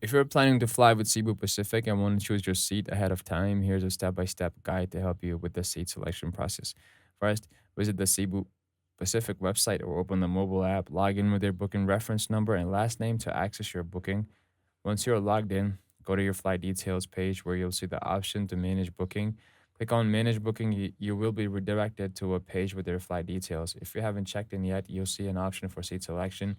If you're planning to fly with Cebu Pacific and want to choose your seat ahead of time, here's a step by step guide to help you with the seat selection process. First, visit the Cebu Pacific website or open the mobile app, log in with your booking reference number and last name to access your booking. Once you're logged in, go to your flight details page where you'll see the option to manage booking. Click on manage booking. You will be redirected to a page with your flight details. If you haven't checked in yet, you'll see an option for seat selection.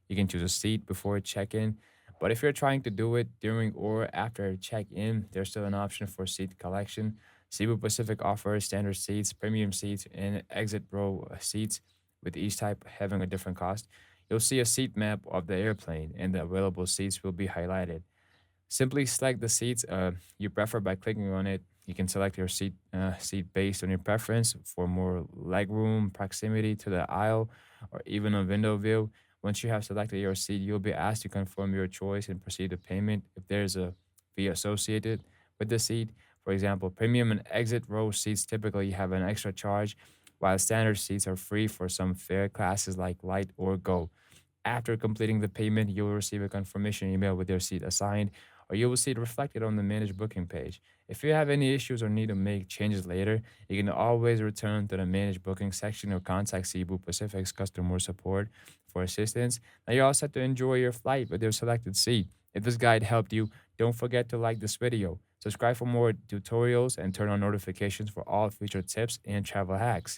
You can choose a seat before check in. But if you're trying to do it during or after check in, there's still an option for seat collection. Cebu Pacific offers standard seats, premium seats, and exit row seats, with each type having a different cost. You'll see a seat map of the airplane, and the available seats will be highlighted. Simply select the seats you prefer by clicking on it. You can select your seat based on your preference for more legroom, proximity to the aisle, or even a window view. Once you have selected your seat, you'll be asked to confirm your choice and proceed to payment if there's a fee associated with the seat. For example, premium and exit row seats typically have an extra charge, while standard seats are free for some fare classes like light or go. After completing the payment, you will receive a confirmation email with your seat assigned, or you will see it reflected on the managed booking page. If you have any issues or need to make changes later, you can always return to the managed booking section or contact Cebu Pacific's customer support for assistance. Now you're all set to enjoy your flight with your selected seat. If this guide helped you, don't forget to like this video, subscribe for more tutorials, and turn on notifications for all future tips and travel hacks.